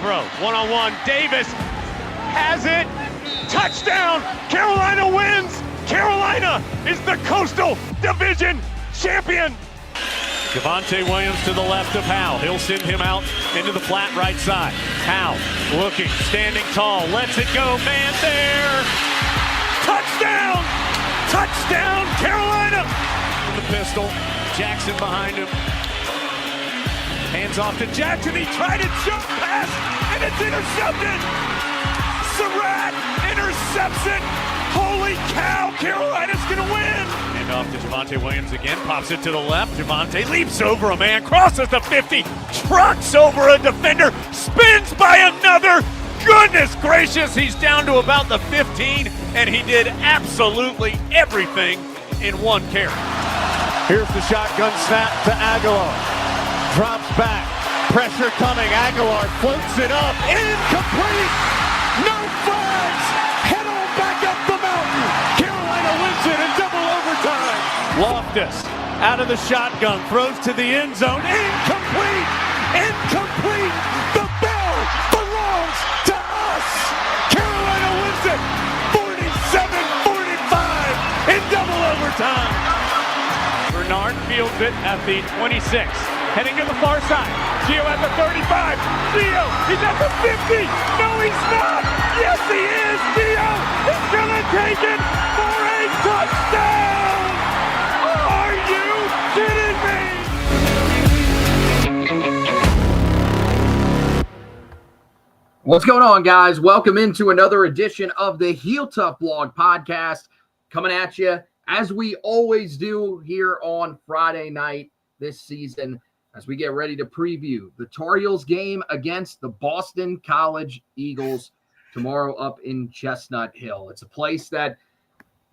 throw. One-on-one, Davis has it. Touchdown! Carolina wins! Carolina is the Coastal Division champion! Javonte Williams to the left of Howell. He'll send him out into the flat right side. Howell looking, standing tall, lets it go, man there! Touchdown! Touchdown, Carolina! The pistol, Jackson behind him. Hands off to Jackson, he tried a jump pass, and it's intercepted! Surratt intercepts it! Holy cow, Carolina's gonna win! And off to Javonte Williams again, pops it to the left. Javonte leaps over a man, crosses the 50, trucks over a defender, spins by another. Goodness gracious, he's down to about the 15, and he did absolutely everything in one carry. Here's the shotgun snap to Aguilar. Drops back, pressure coming, Aguilar floats it up, incomplete! No flags! Head on back up the mountain! Carolina wins it in double overtime! Loftus, out of the shotgun, throws to the end zone, incomplete! Incomplete! The bell belongs to us! Carolina wins it! 47-45 in double overtime! Bernard fields it at the 26. Heading to the far side. Gio at the 35. Gio, he's at the 50. No, he's not. Yes, he is. Gio is going to take it for a touchdown. Are you kidding me? What's going on, guys? Welcome into another edition of the Heel Tough Blog podcast, coming at you as we always do here on Friday night this season, as we get ready to preview the Tar Heels game against the Boston College Eagles tomorrow up in Chestnut Hill. It's a place that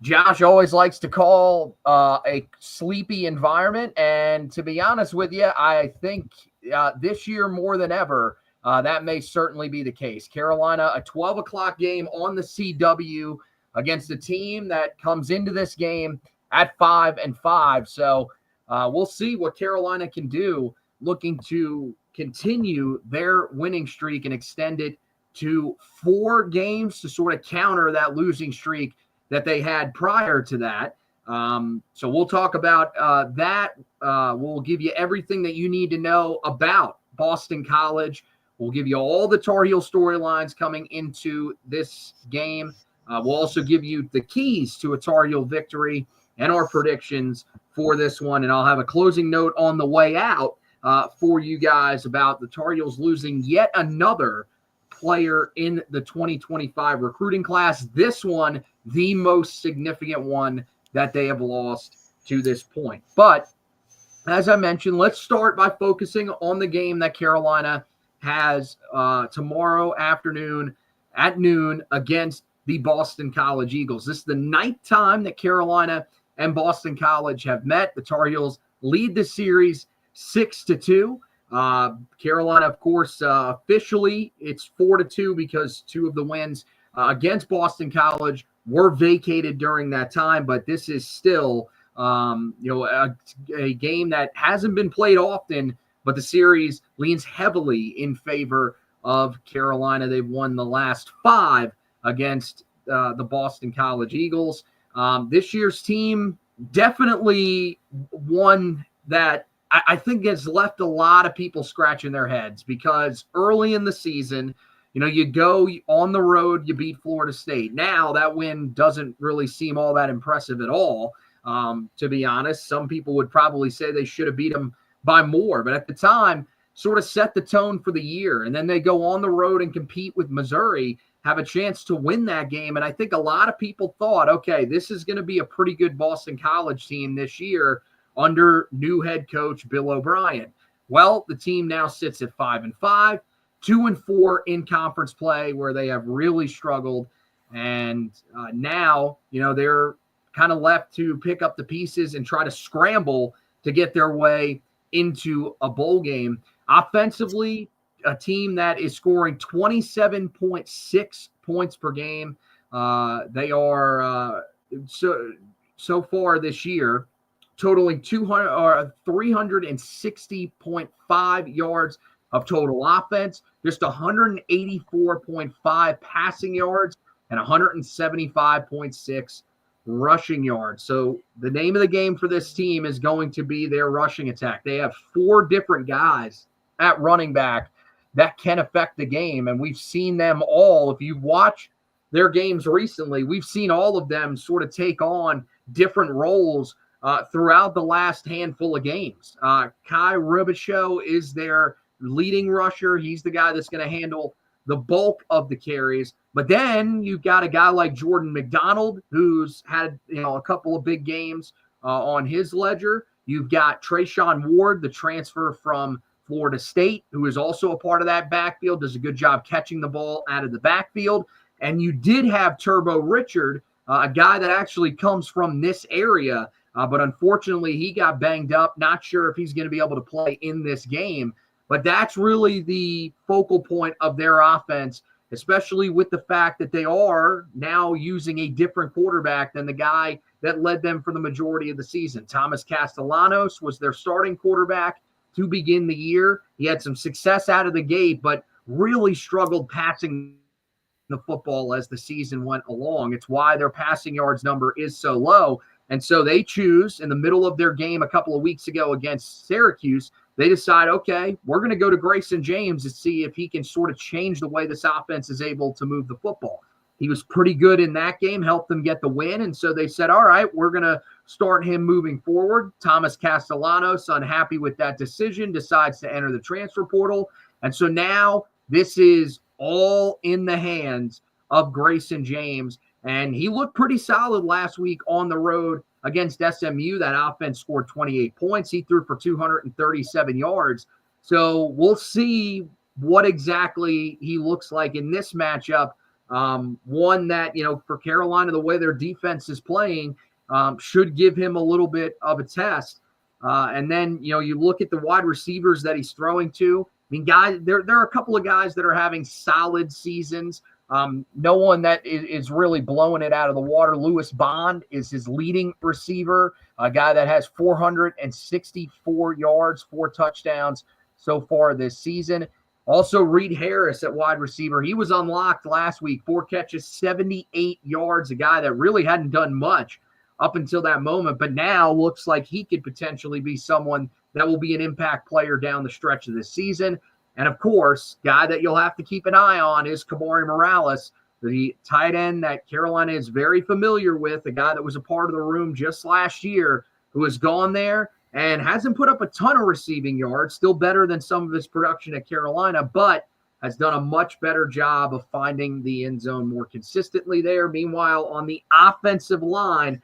Josh always likes to call a sleepy environment, and to be honest with you, I think this year more than ever, that may certainly be the case. Carolina, a 12 o'clock game on the CW against a team that comes into this game at 5-5. So we'll see what Carolina can do, looking to continue their winning streak and extend it to 4 games to sort of counter that losing streak that they had prior to that. So we'll talk about that. We'll give you everything that you need to know about Boston College. We'll give you all the Tar Heel storylines coming into this game. We'll also give you the keys to a Tar Heel victory and our predictions for this one. And I'll have a closing note on the way out for you guys about the Tar Heels losing yet another player in the 2025 recruiting class. This one, the most significant one that they have lost to this point. But as I mentioned, let's start by focusing on the game that Carolina has tomorrow afternoon at noon against the Boston College Eagles. This is the 9th time that Carolina and Boston College have met. The Tar Heels lead the series 6-2. Carolina, of course, officially it's 4-2 because 2 of the wins against Boston College were vacated during that time. But this is still, a game that hasn't been played often, but the series leans heavily in favor of Carolina. They've won the last 5 against the Boston College Eagles. This year's team definitely one that I think has left a lot of people scratching their heads, because early in the season, you go on the road, you beat Florida State. Now that win doesn't really seem all that impressive at all. To be honest, some people would probably say they should have beat them by more, but at the time sort of set the tone for the year. And then they go on the road and compete with Missouri, have a chance to win that game. And I think a lot of people thought, okay, this is going to be a pretty good Boston College team this year under new head coach Bill O'Brien. Well, the team now sits at 5-5, 2-4 in conference play, where they have really struggled. And now, they're kind of left to pick up the pieces and try to scramble to get their way into a bowl game. Offensively, a team that is scoring 27.6 points per game. They are so far this year totaling 360.5 yards of total offense, just 184.5 passing yards and 175.6 rushing yards. So the name of the game for this team is going to be their rushing attack. They have 4 different guys at running back that can affect the game, and we've seen them all. If you've watched their games recently, we've seen all of them sort of take on different roles throughout the last handful of games. Kai Rubichaux is their leading rusher. He's the guy that's going to handle the bulk of the carries. But then you've got a guy like Jordan McDonald, who's had a couple of big games on his ledger. You've got Trayshawn Ward, the transfer from Florida State, who is also a part of that backfield, does a good job catching the ball out of the backfield. And you did have Turbo Richard, a guy that actually comes from this area, but unfortunately he got banged up. Not sure if he's going to be able to play in this game. But that's really the focal point of their offense, especially with the fact that they are now using a different quarterback than the guy that led them for the majority of the season. Thomas Castellanos was their starting quarterback to begin the year. He had some success out of the gate, but really struggled passing the football as the season went along. It's why their passing yards number is so low. And so they choose, in the middle of their game a couple of weeks ago against Syracuse, they decide, okay, we're going to go to Grayson James to see if he can sort of change the way this offense is able to move the football. He was pretty good in that game, helped them get the win. And so they said, all right, we're going to start him moving forward. Thomas Castellanos, unhappy with that decision, decides to enter the transfer portal. And so now this is all in the hands of Grayson James. And he looked pretty solid last week on the road against SMU. That offense scored 28 points. He threw for 237 yards. So we'll see what exactly he looks like in this matchup. One that, for Carolina, the way their defense is playing, should give him a little bit of a test. And then, you look at the wide receivers that he's throwing to. I mean, guys, there are a couple of guys that are having solid seasons. No one that is really blowing it out of the water. Lewis Bond is his leading receiver, a guy that has 464 yards, 4 touchdowns so far this season. Also, Reed Harris at wide receiver. He was unlocked last week, 4 catches, 78 yards, a guy that really hadn't done much up until that moment, but now looks like he could potentially be someone that will be an impact player down the stretch of this season. And, of course, guy that you'll have to keep an eye on is Kamari Morales, the tight end that Carolina is very familiar with, a guy that was a part of the room just last year, who has gone there and hasn't put up a ton of receiving yards, still better than some of his production at Carolina, but has done a much better job of finding the end zone more consistently there. Meanwhile, on the offensive line,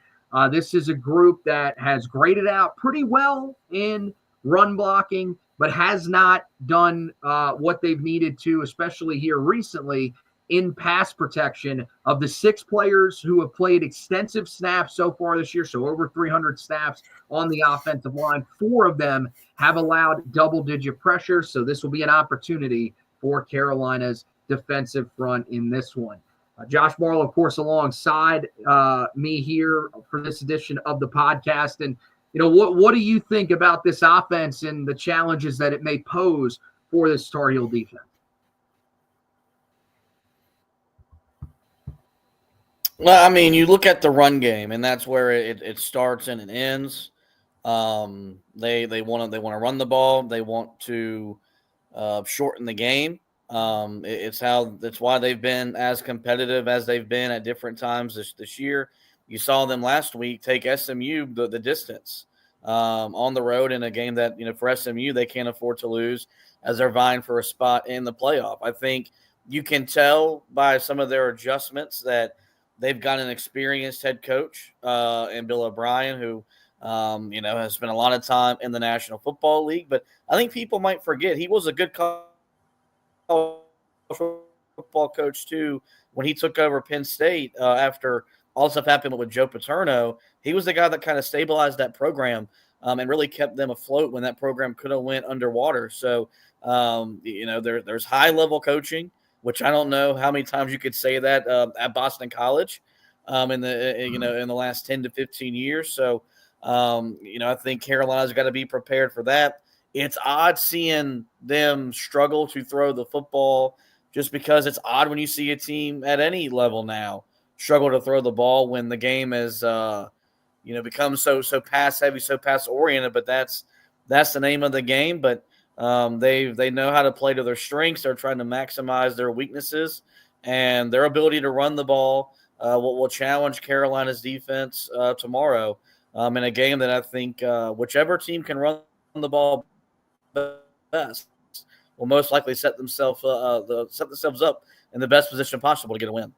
this is a group that has graded out pretty well in run blocking, but has not done what they've needed to, especially here recently, in pass protection. Of the 6 players who have played extensive snaps so far this year, so over 300 snaps on the offensive line, 4 of them have allowed double-digit pressure, so this will be an opportunity for Carolina's defensive front in this one. Josh Marlowe, of course, alongside me here for this edition of the podcast. And, what do you think about this offense and the challenges that it may pose for this Tar Heel defense? Well, I mean, you look at the run game, and that's where it starts and it ends. They want to run the ball. They want to shorten the game. That's why they've been as competitive as they've been at different times this year. You saw them last week take SMU the distance on the road in a game that, for SMU, they can't afford to lose as they're vying for a spot in the playoff. I think you can tell by some of their adjustments that they've got an experienced head coach in Bill O'Brien who, has spent a lot of time in the National Football League. But I think people might forget he was a good football coach too when he took over Penn State after all stuff happened with Joe Paterno. He was the guy that kind of stabilized that program and really kept them afloat when that program could have went underwater. So there's high level coaching, which I don't know how many times you could say that at Boston College in the last 10 to 15 years. So I think Carolina's got to be prepared for that. it's odd seeing them struggle to throw the football, just because it's odd when you see a team at any level now struggle to throw the ball when the game is become so pass heavy, so pass oriented. But that's the name of the game. But they know how to play to their strengths. They're trying to maximize their weaknesses, and their ability to run the ball will challenge Carolina's defense tomorrow in a game that I think whichever team can run the ball best will most likely set themselves up in the best position possible to get a win.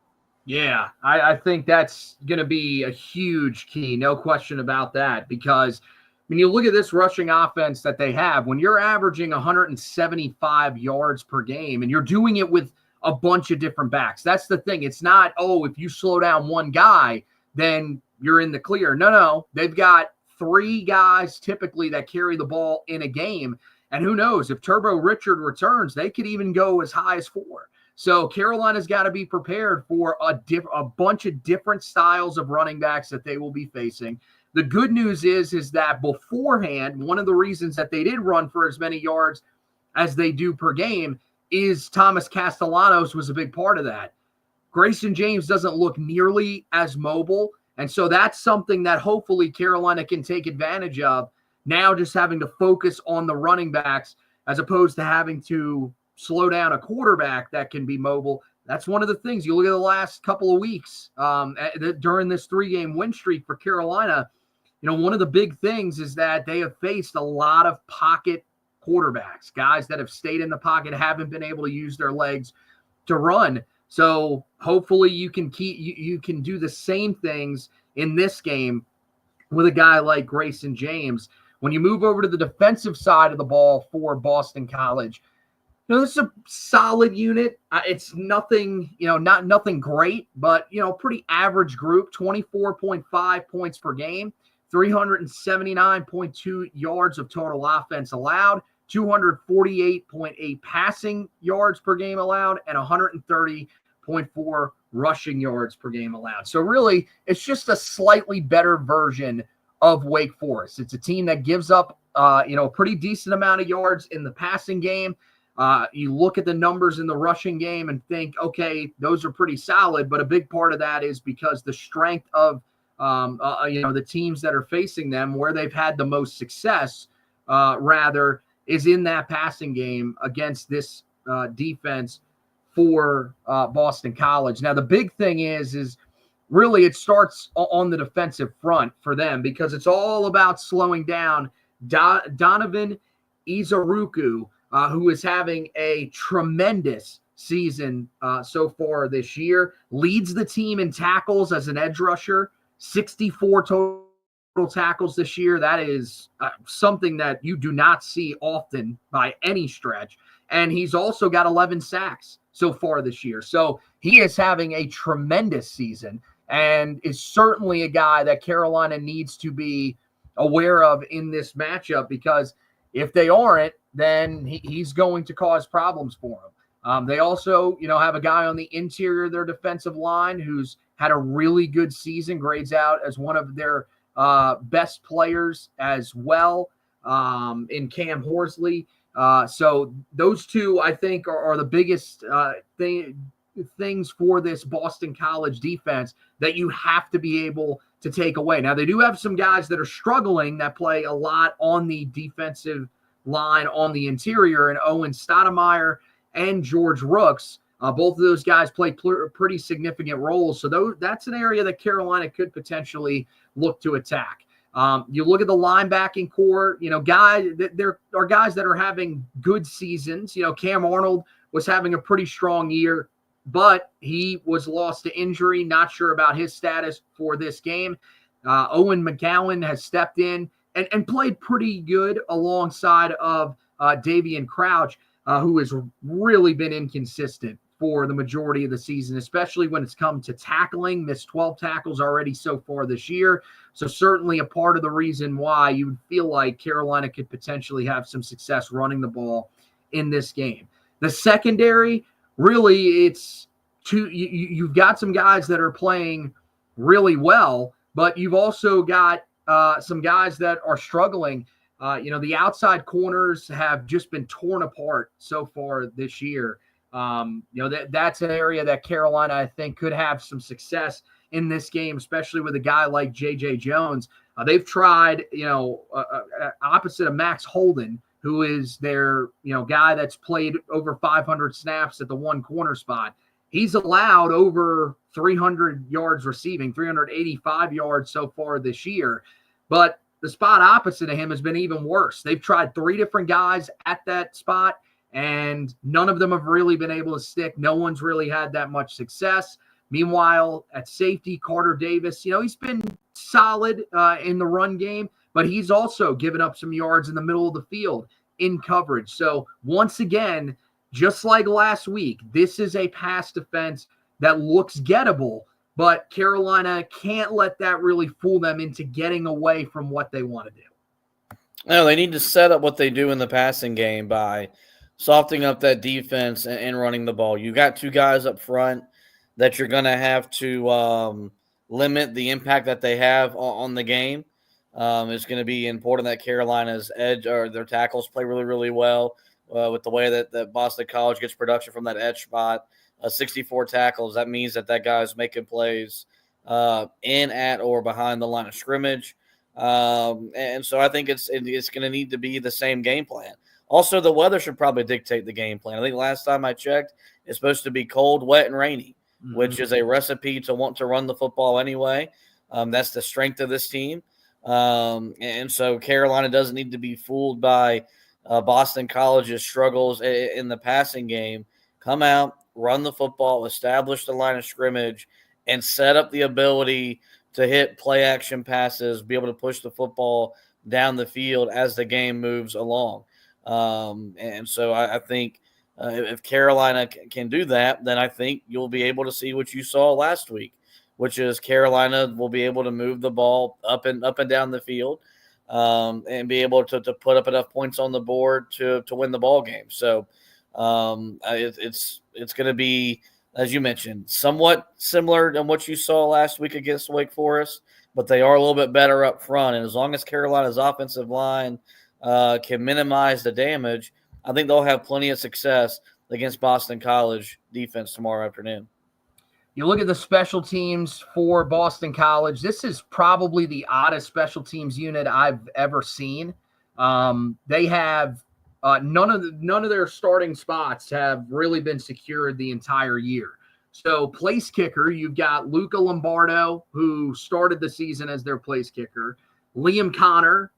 Yeah, I think that's going to be a huge key, no question about that, because when you look at this rushing offense that they have, when you're averaging 175 yards per game and you're doing it with a bunch of different backs, that's the thing. It's not, if you slow down one guy, then you're in the clear. No, they've got 3 guys typically that carry the ball in a game. And who knows, if Turbo Richard returns, they could even go as high as 4. So Carolina's got to be prepared for a bunch of different styles of running backs that they will be facing. The good news is that beforehand, one of the reasons that they did run for as many yards as they do per game is Thomas Castellanos was a big part of that. Grayson James doesn't look nearly as mobile, and so that's something that hopefully Carolina can take advantage of, now just having to focus on the running backs as opposed to having to slow down a quarterback that can be mobile. That's one of the things. You look at the last couple of weeks during this 3-game win streak for Carolina, one of the big things is that they have faced a lot of pocket quarterbacks, guys that have stayed in the pocket, haven't been able to use their legs to run. So hopefully you can do the same things in this game with a guy like Grayson James. When you move over to the defensive side of the ball for Boston College, this is a solid unit. It's nothing, not nothing great, but, pretty average group, 24.5 points per game, 379.2 yards of total offense allowed, 248.8 passing yards per game allowed, and 130.4 rushing yards per game allowed. So really, it's just a slightly better version of Wake Forest. It's a team that gives up, a pretty decent amount of yards in the passing game. You look at the numbers in the rushing game and think, okay, those are pretty solid, but a big part of that is because the strength of, the teams that are facing them, where they've had the most success, is in that passing game against this defense for Boston College. Now, the big thing is really it starts on the defensive front for them, because it's all about slowing down Donovan Izuruku, who is having a tremendous season so far this year, leads the team in tackles as an edge rusher, 64 total tackles this year. That is something that you do not see often by any stretch. And he's also got 11 sacks so far this year. So he is having a tremendous season and is certainly a guy that Carolina needs to be aware of in this matchup, because if they aren't, then he's going to cause problems for them. They also, have a guy on the interior of their defensive line who's had a really good season, grades out as one of their best players as well, in Cam Horsley. So those two, I think, are the biggest things for this Boston College defense that you have to be able to take away. Now, they do have some guys that are struggling that play a lot on the defensive line on the interior, and Owen Stoudemire and George Rooks. Both of those guys play pretty significant roles. So that's an area that Carolina could potentially look to attack. You look at the linebacking core, there are guys that are having good seasons. Cam Arnold was having a pretty strong year, but he was lost to injury. Not sure about his status for this game. Owen McGowan has stepped in and played pretty good alongside of Davian Crouch, who has really been inconsistent for the majority of the season, especially when it's come to tackling. Missed 12 tackles already so far this year. So certainly a part of the reason why you would feel like Carolina could potentially have some success running the ball in this game. The secondary, really, you've got some guys that are playing really well, but you've also got some guys that are struggling. The outside corners have just been torn apart so far this year. That's an area that Carolina, I think, could have some success in this game, especially with a guy like J.J. Jones. They've tried, opposite of Max Holden, who is their, guy that's played over 500 snaps at the one corner spot. He's allowed over 300 yards receiving, 385 yards so far this year. But the spot opposite of him has been even worse. They've tried 3 different guys at that spot, and none of them have really been able to stick. No one's really had that much success. Meanwhile, at safety, Carter Davis, he's been solid in the run game, but he's also given up some yards in the middle of the field in coverage. So once again, just like last week, this is a pass defense that looks gettable, but Carolina can't let that really fool them into getting away from what they want to do. No, they need to set up what they do in the passing game by softening up that defense and running the ball. You got 2 guys up front that you're going to have to limit the impact that they have on the game. It's going to be important that Carolina's edge or their tackles play really, really well with the way that Boston College gets production from that edge spot. 64 tackles, that means that guy's making plays in, at, or behind the line of scrimmage. And so I think it's going to need to be the same game plan. Also, the weather should probably dictate the game plan. I think last time I checked, it's supposed to be cold, wet, and rainy, which is a recipe to want to run the football anyway. That's the strength of this team. And so Carolina doesn't need to be fooled by Boston College's struggles in the passing game. Come out, run the football, establish the line of scrimmage, and set up the ability to hit play action passes, be able to push the football down the field as the game moves along. And so I think if Carolina can do that, then I think you'll be able to see what you saw last week, which is Carolina will be able to move the ball up and down the field and be able to put up enough points on the board to win the ball game. So it's going to be, as you mentioned, somewhat similar to what you saw last week against Wake Forest, but they are a little bit better up front. And as long as Carolina's offensive line can minimize the damage, I think they'll have plenty of success against Boston College defense tomorrow afternoon. You look at the special teams for Boston College. This is probably the oddest special teams unit I've ever seen. They have none of their starting spots have really been secured the entire year. So place kicker, you've got Luca Lombardo, who started the season as their place kicker. Liam Connor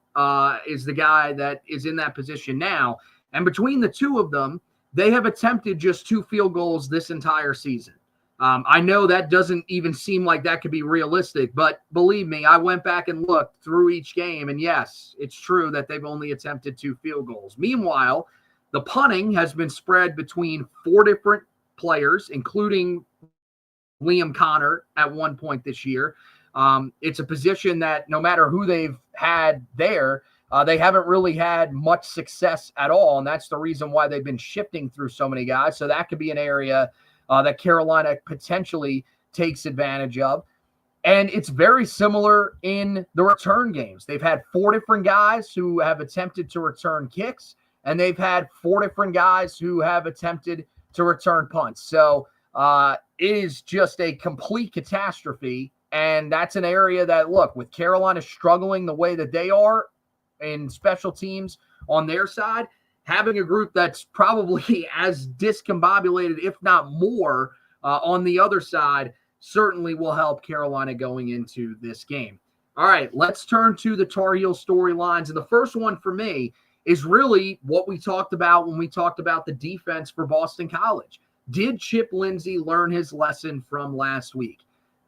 is the guy that is in that position now. And between the two of them, they have attempted just 2 field goals this entire season. I know that doesn't even seem like that could be realistic, but believe me, I went back and looked through each game, and yes, it's true that they've only attempted 2 field goals. Meanwhile, the punting has been spread between 4 different players, including Liam Connor at one point this year. It's a position that no matter who they've had there, they haven't really had much success at all, and that's the reason why they've been shifting through so many guys. So that could be an area that Carolina potentially takes advantage of. And it's very similar in the return games. They've had 4 different guys who have attempted to return kicks, and they've had 4 different guys who have attempted to return punts. So it is just a complete catastrophe. And that's an area that, look, with Carolina struggling the way that they are in special teams on their side, having a group that's probably as discombobulated, if not more, on the other side certainly will help Carolina going into this game. All right, let's turn to the Tar Heel storylines. And the first one for me is really what we talked about when we talked about the defense for Boston College. Did Chip Lindsey learn his lesson from last week?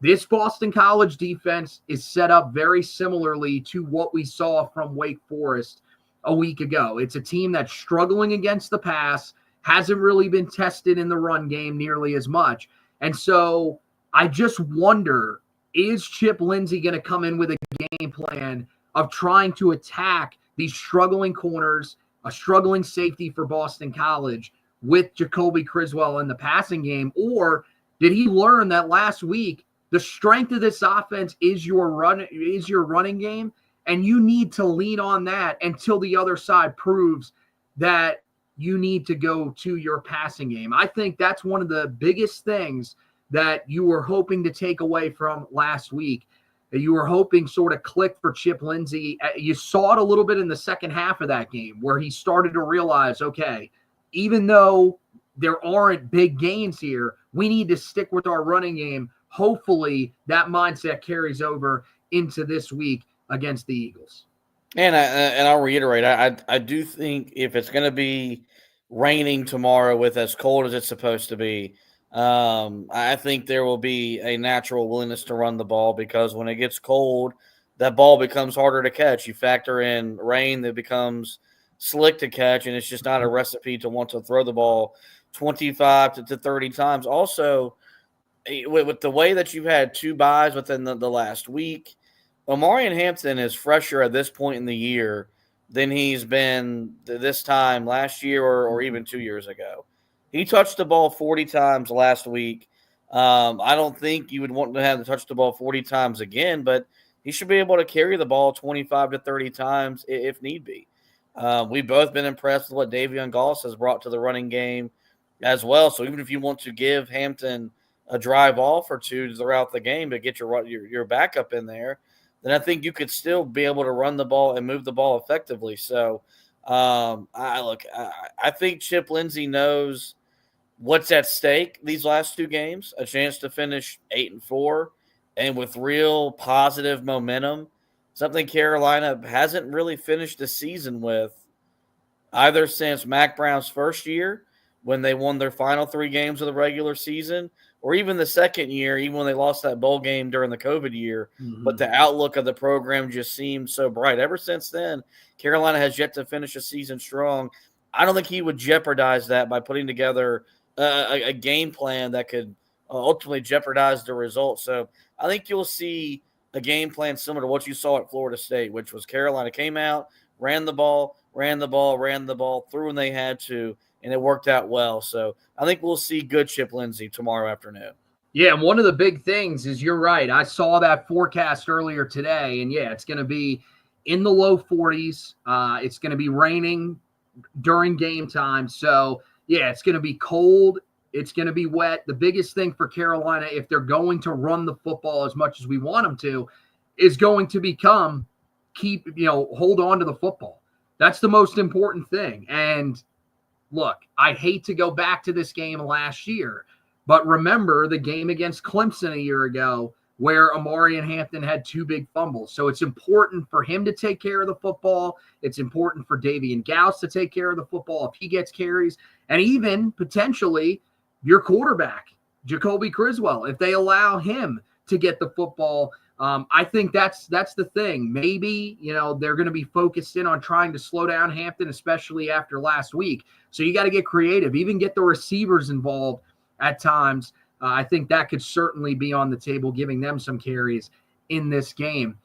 This Boston College defense is set up very similarly to what we saw from Wake Forest a week ago. It's a team that's struggling against the pass, hasn't really been tested in the run game nearly as much. And so I just wonder, is Chip Lindsey going to come in with a game plan of trying to attack these struggling corners, a struggling safety for Boston College with Jacoby Criswell in the passing game? Or did he learn that last week the strength of this offense is your running game, And you need to lean on that until the other side proves that you need to go to your passing game. I think that's one of the biggest things that you were hoping to take away from last week. You were hoping sort of click for Chip Lindsey. You saw it a little bit in the second half of that game where he started to realize, okay, even though there aren't big gains here, we need to stick with our running game. Hopefully that mindset carries over into this week against the Eagles. And I'll reiterate, I do think if it's going to be raining tomorrow with as cold as it's supposed to be, I think there will be a natural willingness to run the ball because when it gets cold, that ball becomes harder to catch. You factor in rain, that becomes slick to catch, and it's just not a recipe to want to throw the ball 25 to 30 times. Also, with the way that you've had 2 buys within the last week, Omarion Hampton is fresher at this point in the year than he's been this time last year or even 2 years ago. He touched the ball 40 times last week. I don't think you would want to have to touch the ball 40 times again, but he should be able to carry the ball 25 to 30 times if need be. We've both been impressed with what Davion Goss has brought to the running game as well. So even if you want to give Hampton a drive off or two throughout the game to get your backup in there, then I think you could still be able to run the ball and move the ball effectively. So I think Chip Lindsey knows what's at stake these last 2 games, a chance to finish 8-4 and with real positive momentum, something Carolina hasn't really finished the season with either since Mack Brown's first year when they won their final 3 games of the regular season, or even the second year, even when they lost that bowl game during the COVID year. Mm-hmm. But the outlook of the program just seemed so bright. Ever since then, Carolina has yet to finish a season strong. I don't think he would jeopardize that by putting together a game plan that could ultimately jeopardize the result. So I think you'll see a game plan similar to what you saw at Florida State, which was Carolina came out, ran the ball, threw when they had to, and it worked out well. So I think we'll see good Chip Lindsey tomorrow afternoon. Yeah, and one of the big things is you're right. I saw that forecast earlier today, and yeah, it's going to be in the low 40s. It's going to be raining during game time. So, yeah, it's going to be cold. It's going to be wet. The biggest thing for Carolina, if they're going to run the football as much as we want them to, is going to become hold on to the football. That's the most important thing. And look, I hate to go back to this game last year, but remember the game against Clemson a year ago where Omarion Hampton had 2 big fumbles. So it's important for him to take care of the football. It's important for Davion Goss to take care of the football if he gets carries. And even potentially your quarterback, Jacoby Criswell, if they allow him to get the football. I think that's the thing. Maybe, they're going to be focused in on trying to slow down Hampton, especially after last week. So you got to get creative, even get the receivers involved at times. I think that could certainly be on the table, giving them some carries in this game.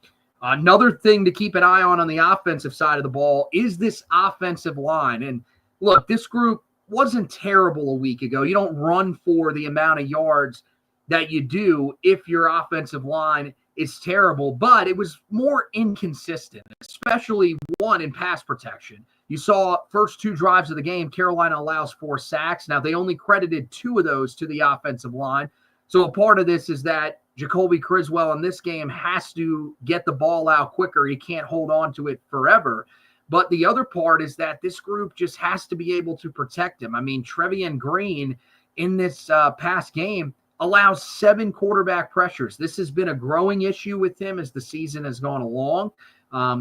Another thing to keep an eye on the offensive side of the ball is this offensive line. And look, this group wasn't terrible a week ago. You don't run for the amount of yards that you do if your offensive line is terrible, but it was more inconsistent, especially one in pass protection. You saw first 2 drives of the game, Carolina allows 4 sacks. Now, they only credited 2 of those to the offensive line. So a part of this is that Jacoby Criswell in this game has to get the ball out quicker. He can't hold on to it forever. But the other part is that this group just has to be able to protect him. I mean, Trevion Green in this past game allows 7 quarterback pressures. This has been a growing issue with him as the season has gone along.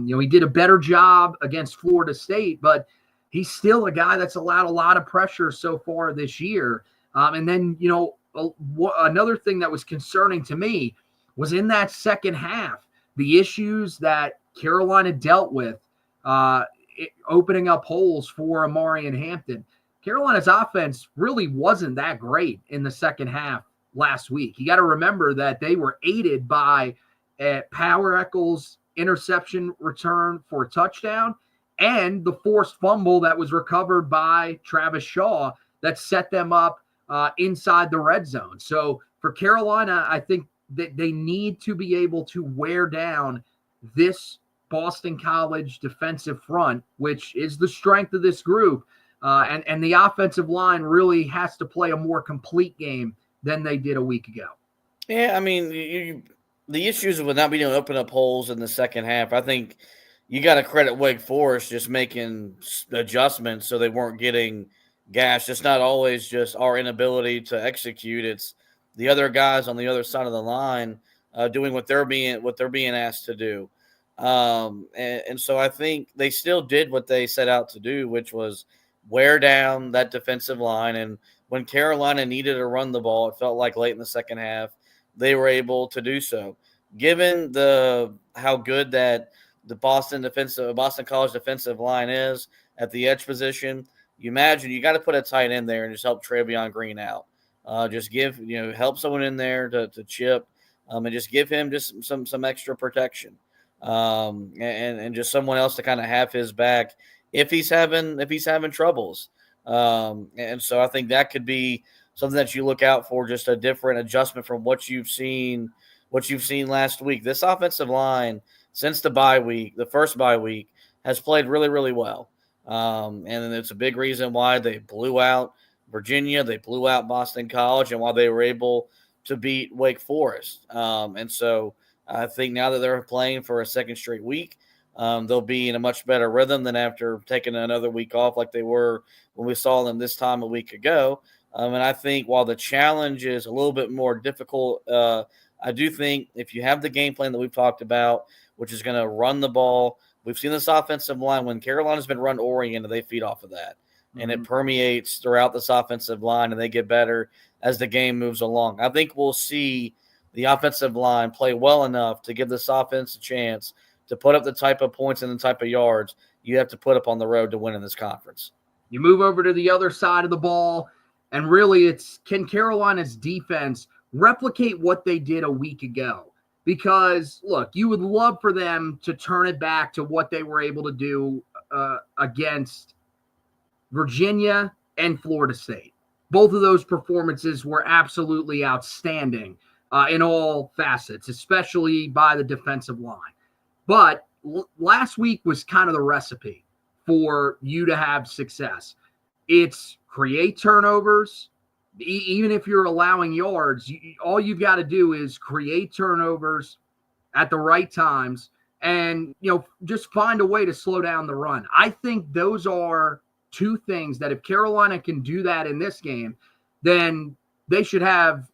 He did a better job against Florida State, but he's still a guy that's allowed a lot of pressure so far this year. And then, another thing that was concerning to me was in that second half, the issues that Carolina dealt with opening up holes for Omarion Hampton. Carolina's offense really wasn't that great in the second half last week. You got to remember that they were aided by Power Echols' interception return for a touchdown and the forced fumble that was recovered by Travis Shaw that set them up inside the red zone. So for Carolina, I think that they need to be able to wear down this Boston College defensive front, which is the strength of this group. And the offensive line really has to play a more complete game than they did a week ago. Yeah, I mean, the issues with not being able to open up holes in the second half, I think you got to credit Wake Forest just making adjustments so they weren't getting gashed. It's not always just our inability to execute. It's the other guys on the other side of the line doing what they're being asked to do. And so I think they still did what they set out to do, which was wear down that defensive line. And when Carolina needed to run the ball, it felt like late in the second half, they were able to do so. Given how good that the Boston College defensive line is at the edge position, you imagine you got to put a tight end there and just help Travion Green out. Just help someone in there to chip, and just give him just some extra protection, and just someone else to kind of have his back if he's having troubles. And so I think that could be something that you look out for, just a different adjustment from what you've seen last week. This offensive line, since the first bye week, has played really, really well. And it's a big reason why they blew out Virginia, they blew out Boston College, and why they were able to beat Wake Forest. And so I think now that they're playing for a second straight week, they'll be in a much better rhythm than after taking another week off like they were when we saw them this time a week ago. And I think while the challenge is a little bit more difficult, I do think if you have the game plan that we've talked about, which is going to run the ball, we've seen this offensive line, when Carolina's been run-oriented, they feed off of that. Mm-hmm. And it permeates throughout this offensive line, and they get better as the game moves along. I think we'll see the offensive line play well enough to give this offense a chance to put up the type of points and the type of yards you have to put up on the road to win in this conference. You move over to the other side of the ball, and really can Carolina's defense replicate what they did a week ago? Because, look, you would love for them to turn it back to what they were able to do against Virginia and Florida State. Both of those performances were absolutely outstanding in all facets, especially by the defensive line. But last week was kind of the recipe for you to have success. It's create turnovers. Even if you're allowing yards, all you've got to do is create turnovers at the right times and, just find a way to slow down the run. I think those are two things that if Carolina can do that in this game, then they should have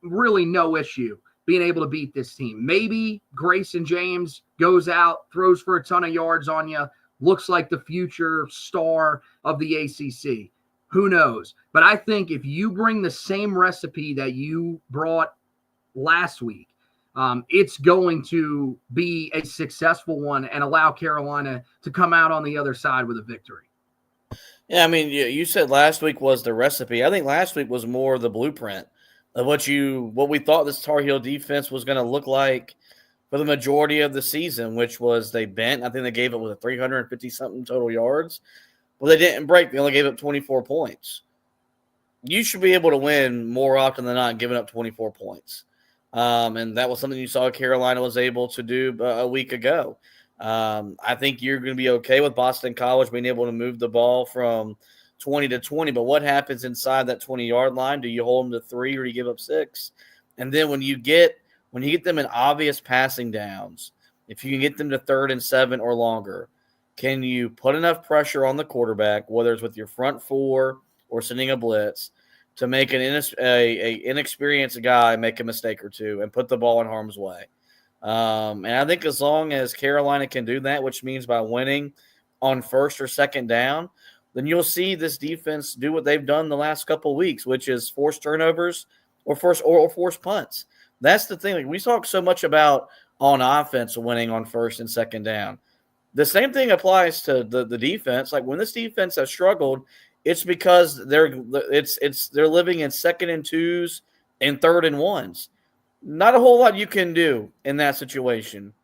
really no issue being able to beat this team. Maybe Grayson James goes out, throws for a ton of yards on you, looks like the future star of the ACC. Who knows? But I think if you bring the same recipe that you brought last week, it's going to be a successful one and allow Carolina to come out on the other side with a victory. Yeah, I mean, you said last week was the recipe. I think last week was more the blueprint of what we thought this Tar Heel defense was going to look like for the majority of the season, which was they bent. I think they gave it with 350-something total yards. Well, they didn't break. They only gave up 24 points. You should be able to win more often than not giving up 24 points. And that was something you saw Carolina was able to do a week ago. I think you're going to be okay with Boston College being able to move the ball from 20 to 20. But what happens inside that 20-yard line? Do you hold them to 3 or do you give up 6? And then when you get them in obvious passing downs, if you can get them to 3rd and 7 or longer, can you put enough pressure on the quarterback, whether it's with your front 4 or sending a blitz, to make an inexperienced guy make a mistake or two and put the ball in harm's way? And I think as long as Carolina can do that, which means by winning on 1st or 2nd down, then you'll see this defense do what they've done the last couple of weeks, which is force turnovers or force punts. That's the thing. Like, we talk so much about on offense winning on 1st and 2nd down. The same thing applies to the defense. Like, when this defense has struggled, it's because they're living in 2nd and 2s and 3rd and 1s. Not a whole lot you can do in that situation.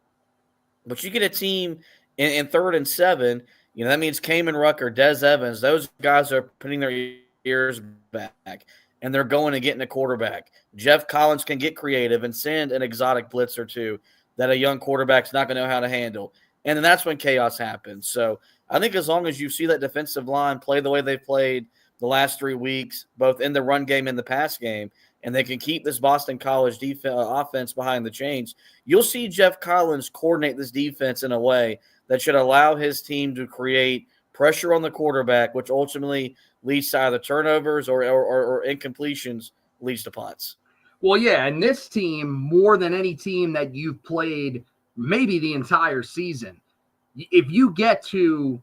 But you get a team in 3rd and 7, that means Kamen Rucker, Des Evans, those guys are putting their ears back, and they're going and getting a quarterback. Jeff Collins can get creative and send an exotic blitz or two. that a young quarterback's not going to know how to handle. And then that's when chaos happens. So I think as long as you see that defensive line play the way they've played the last 3 weeks, both in the run game and the pass game, and they can keep this Boston College offense behind the chains, you'll see Jeff Collins coordinate this defense in a way that should allow his team to create pressure on the quarterback, which ultimately leads to either turnovers or incompletions, leads to punts. Well, yeah, and this team, more than any team that you've played maybe the entire season, if you get to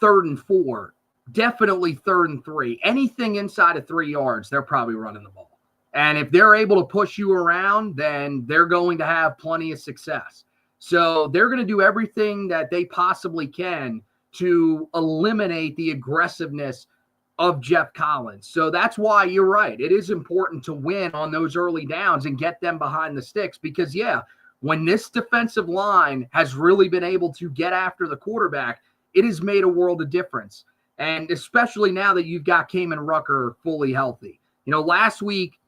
3rd and 4, definitely 3rd and 3, anything inside of 3 yards, they're probably running the ball. And if they're able to push you around, then they're going to have plenty of success. So they're going to do everything that they possibly can to eliminate the aggressiveness of Jeff Collins. So that's why you're right. It is important to win on those early downs and get them behind the sticks because, yeah, when this defensive line has really been able to get after the quarterback, it has made a world of difference. And especially now that you've got Kamen Rucker fully healthy. You know, last week,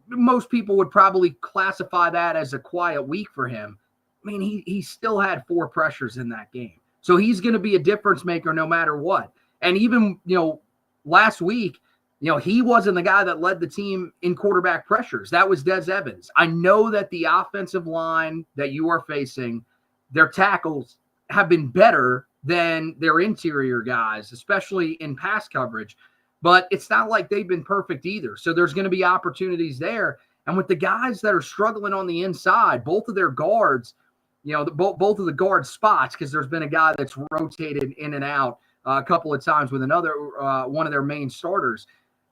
most people would probably classify that as a quiet week for him. I mean, he still had 4 pressures in that game. So he's going to be a difference maker no matter what. And even, you know, last week, you know, he wasn't the guy that led the team in quarterback pressures. That was Des Evans. I know that the offensive line that you are facing, their tackles have been better than their interior guys, especially in pass coverage. But it's not like they've been perfect either. So there's going to be opportunities there. And with the guys that are struggling on the inside, both of their guards, you know, both of the guard spots, because there's been a guy that's rotated in and out a couple of times with another one of their main starters.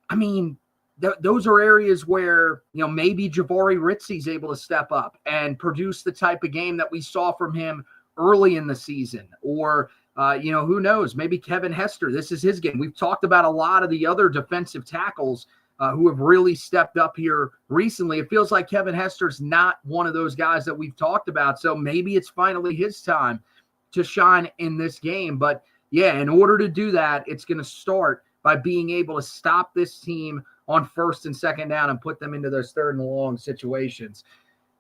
I mean, those are areas where, you know, maybe Jahvaree Ritzy's able to step up and produce the type of game that we saw from him early in the season. Or, you know, who knows, maybe Kevin Hester, this is his game. We've talked about a lot of the other defensive tackles who have really stepped up here recently. It feels like Kevin Hester's not one of those guys that we've talked about. So maybe it's finally his time to shine in this game. But yeah, in order to do that, it's going to start by being able to stop this team on 1st and 2nd down and put them into those 3rd and long situations.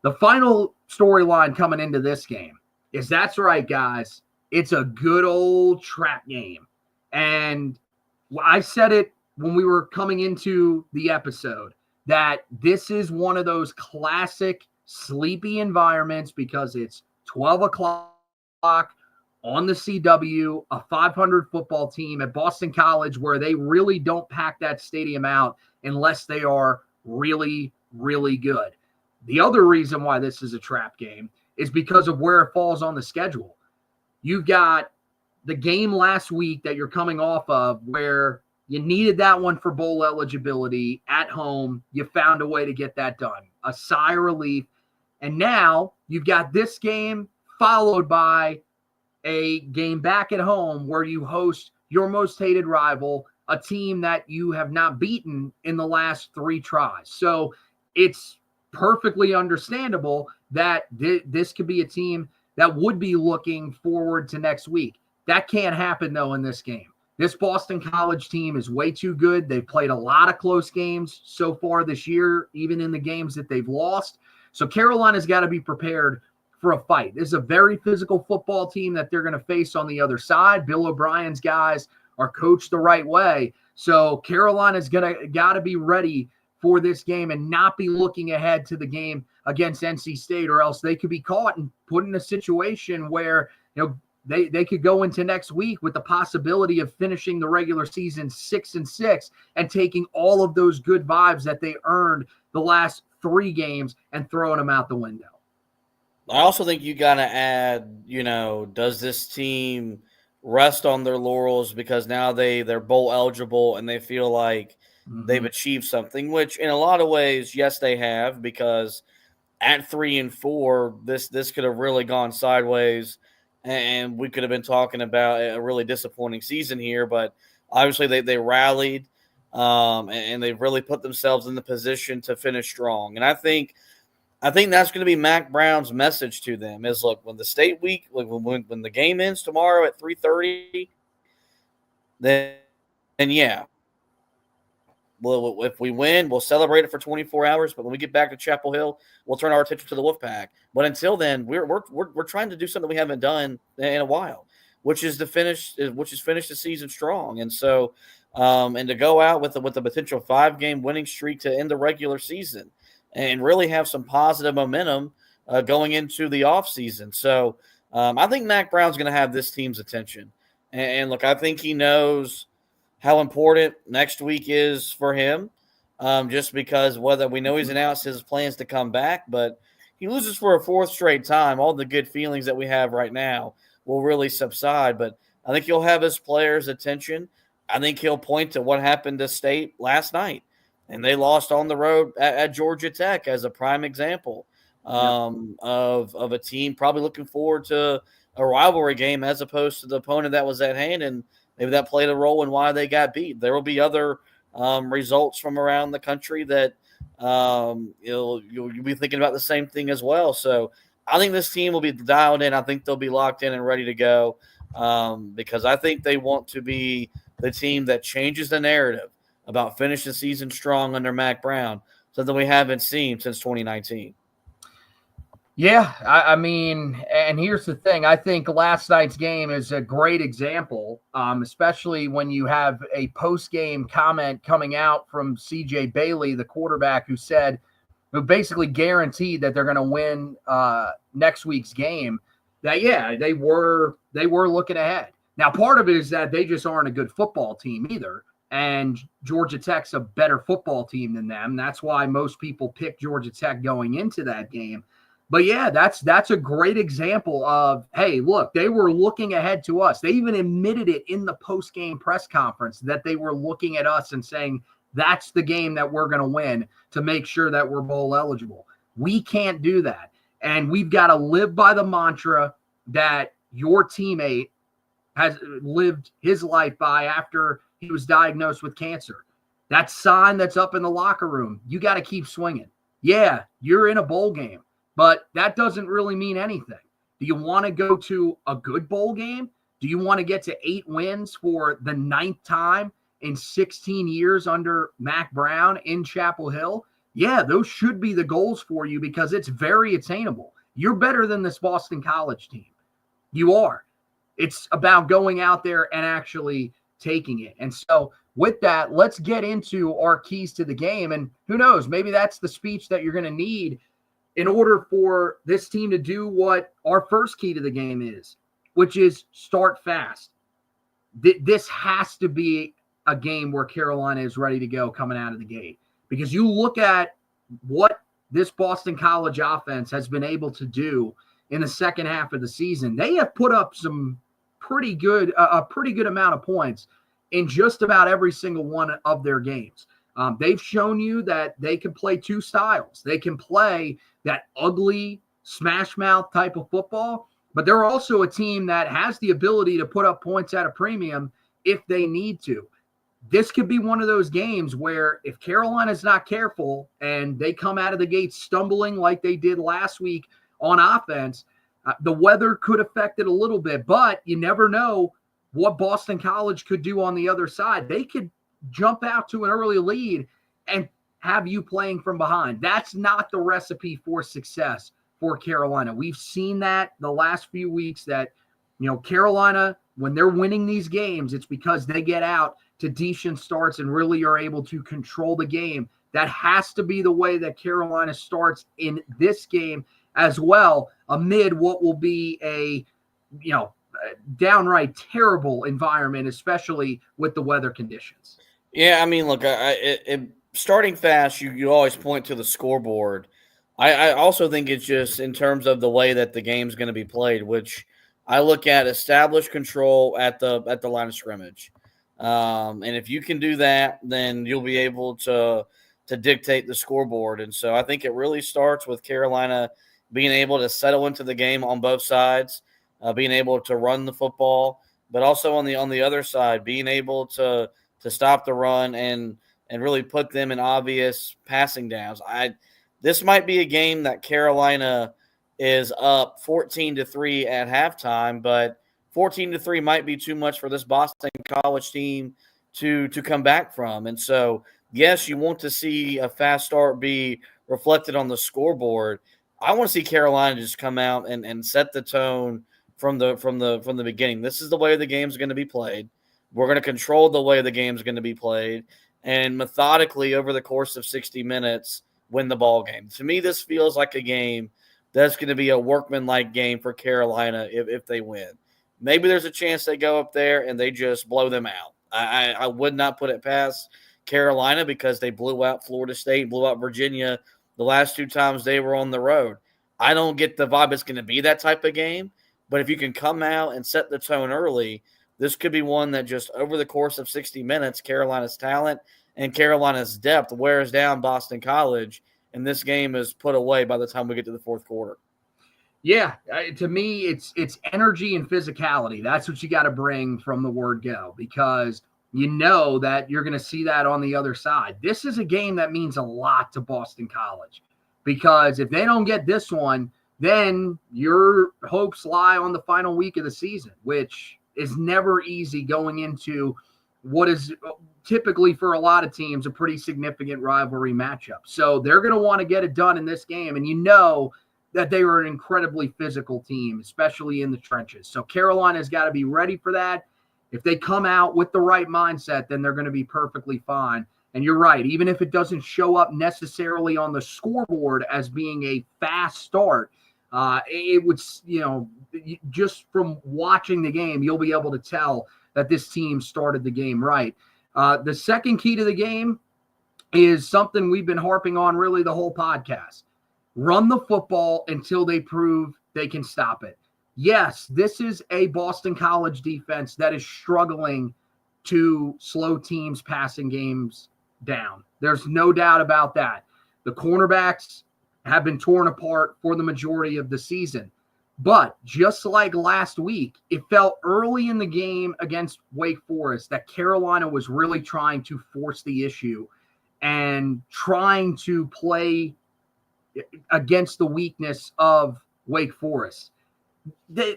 The final storyline coming into this game is, that's right, guys, it's a good old trap game. And I said it when we were coming into the episode, that this is one of those classic sleepy environments because it's 12 o'clock on the CW, a 500 football team at Boston College, where they really don't pack that stadium out unless they are really, really good. The other reason why this is a trap game is because of where it falls on the schedule. You've got the game last week that you're coming off of where you needed that one for bowl eligibility at home. You found a way to get that done. A sigh of relief. And now you've got this game followed by a game back at home where you host your most hated rival, a team that you have not beaten in the last 3 tries. So it's perfectly understandable that this could be a team that would be looking forward to next week. That can't happen, though, in this game. This Boston College team is way too good. They've played a lot of close games so far this year, even in the games that they've lost. So Carolina's got to be prepared for a fight. This is a very physical football team that they're going to face on the other side. Bill O'Brien's guys are coached the right way. So Carolina's got to be ready for this game and not be looking ahead to the game against NC State, or else they could be caught and put in a situation where, you know, they could go into next week with the possibility of finishing the regular season 6-6 and taking all of those good vibes that they earned the last 3 games and throwing them out the window. I also think you got to add, you know, does this team rest on their laurels because now they're bowl eligible and they feel like they've achieved something, which in a lot of ways, yes, they have, because at 3-4, this could have really gone sideways. And we could have been talking about a really disappointing season here, but obviously they rallied and they've really put themselves in the position to finish strong. And I think that's going to be Mack Brown's message to them is, look, when the state week, like when the game ends tomorrow at 3:30, then yeah, if we win, we'll celebrate it for 24 hours. But when we get back to Chapel Hill, we'll turn our attention to the Wolfpack. But until then, we're trying to do something we haven't done in a while, which is finish the season strong. And so, and to go out with a potential 5-game winning streak to end the regular season and really have some positive momentum going into the offseason. So I think Mack Brown's going to have this team's attention. And look, I think he knows how important next week is for him, just because whether we know he's announced his plans to come back, but he loses for a 4th straight time, all the good feelings that we have right now will really subside. But I think he'll have his players' attention. I think he'll point to what happened to State last night, and they lost on the road at Georgia Tech as a prime example of a team probably looking forward to a rivalry game as opposed to the opponent that was at hand, and maybe that played a role in why they got beat. There will be other results from around the country that you'll be thinking about the same thing as well. So I think this team will be dialed in. I think they'll be locked in and ready to go because I think they want to be the team that changes the narrative about finishing the season strong under Mack Brown, something we haven't seen since 2019. Yeah, I mean, and here's the thing. I think last night's game is a great example, especially when you have a post-game comment coming out from C.J. Bailey, the quarterback, who basically guaranteed that they're going to win next week's game. That, yeah, they were looking ahead. Now, part of it is that they just aren't a good football team either, and Georgia Tech's a better football team than them. That's why most people pick Georgia Tech going into that game. But yeah, that's a great example of, hey, look, they were looking ahead to us. They even admitted it in the post-game press conference that they were looking at us and saying, that's the game that we're going to win to make sure that we're bowl eligible. We can't do that. And we've got to live by the mantra that your teammate has lived his life by after he was diagnosed with cancer. That sign that's up in the locker room, you got to keep swinging. Yeah, you're in a bowl game. But that doesn't really mean anything. Do you want to go to a good bowl game? Do you want to get to 8 wins for the 9th time in 16 years under Mack Brown in Chapel Hill? Yeah, those should be the goals for you because it's very attainable. You're better than this Boston College team. You are. It's about going out there and actually taking it. And so with that, let's get into our keys to the game. And who knows, maybe that's the speech that you're going to need in order for this team to do what our first key to the game is, which is start fast. This has to be a game where Carolina is ready to go coming out of the gate. Because you look at what this Boston College offense has been able to do in the second half of the season. They have put up some pretty good amount of points in just about every single one of their games. They've shown you that they can play 2 styles. They can play that ugly smash mouth type of football, but they're also a team that has the ability to put up points at a premium if they need to. This could be one of those games where if Carolina's not careful and they come out of the gate stumbling like they did last week on offense, the weather could affect it a little bit, but you never know what Boston College could do on the other side. They could jump out to an early lead and have you playing from behind. That's not the recipe for success for Carolina. We've seen that the last few weeks that, Carolina, when they're winning these games, it's because they get out to decent starts and really are able to control the game. That has to be the way that Carolina starts in this game as well, amid what will be a downright terrible environment, especially with the weather conditions. Yeah, I mean, look, starting fast, you always point to the scoreboard. I also think it's just in terms of the way that the game's going to be played, which I look at established control at the line of scrimmage. And if you can do that, then you'll be able to dictate the scoreboard. And so I think it really starts with Carolina being able to settle into the game on both sides, being able to run the football, but also on the other side, being able to stop the run and really put them in obvious passing downs. This might be a game that Carolina is up 14-3 at halftime, but 14-3 might be too much for this Boston College team to come back from. And so yes, you want to see a fast start be reflected on the scoreboard. I want to see Carolina just come out and set the tone from the beginning. This is the way the game's going to be played. We're going to control the way the game's going to be played, and methodically over the course of 60 minutes, win the ball game. To me, this feels like a game that's going to be a workmanlike game for Carolina if they win. Maybe there's a chance they go up there and they just blow them out. I would not put it past Carolina because they blew out Florida State, blew out Virginia the last 2 times they were on the road. I don't get the vibe it's going to be that type of game, but if you can come out and set the tone early, this could be one that just over the course of 60 minutes, Carolina's talent and Carolina's depth wears down Boston College, and this game is put away by the time we get to the fourth quarter. Yeah, to me, it's energy and physicality. That's what you got to bring from the word go, because you know that you're going to see that on the other side. This is a game that means a lot to Boston College, because if they don't get this one, then your hopes lie on the final week of the season, which is never easy going into what is typically for a lot of teams a pretty significant rivalry matchup. So they're going to want to get it done in this game, and you know that they were an incredibly physical team, especially in the trenches. So Carolina's got to be ready for that. If they come out with the right mindset, then they're going to be perfectly fine. And you're right, even if it doesn't show up necessarily on the scoreboard as being a fast start, it would, just from watching the game, you'll be able to tell that this team started the game right. The second key to the game is something we've been harping on really the whole podcast. Run the football until they prove they can stop it. Yes, this is a Boston College defense that is struggling to slow teams' passing games down. There's no doubt about that. The cornerbacks have been torn apart for the majority of the season. But just like last week, it felt early in the game against Wake Forest that Carolina was really trying to force the issue and trying to play against the weakness of Wake Forest.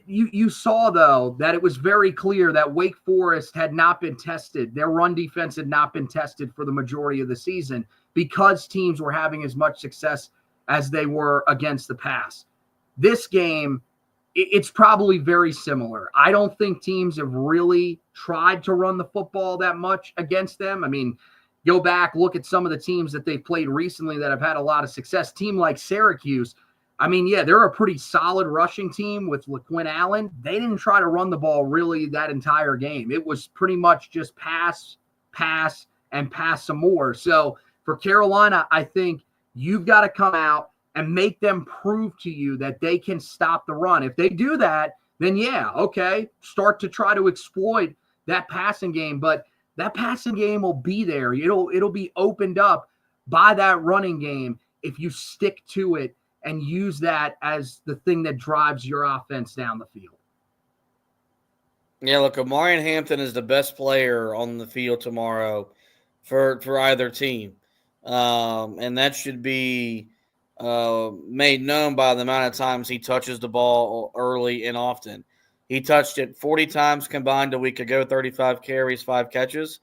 You saw, though, that it was very clear that Wake Forest had not been tested. Their run defense had not been tested for the majority of the season because teams were having as much success as they were against the pass. This game, it's probably very similar. I don't think teams have really tried to run the football that much against them. I mean, go back, look at some of the teams that they've played recently that have had a lot of success. Team like Syracuse, I mean, yeah, they're a pretty solid rushing team with LaQuinn Allen. They didn't try to run the ball really that entire game. It was pretty much just pass, and pass some more. So for Carolina, I think you've got to come out and make them prove to you that they can stop the run. If they do that, then yeah, okay, start to try to exploit that passing game. But that passing game will be there. It'll be opened up by that running game if you stick to it and use that as the thing that drives your offense down the field. Yeah, look, Omarion Hampton is the best player on the field tomorrow for either team. And that should be made known by the amount of times he touches the ball early and often. He touched it 40 times combined a week ago, 35 carries, 5 catches.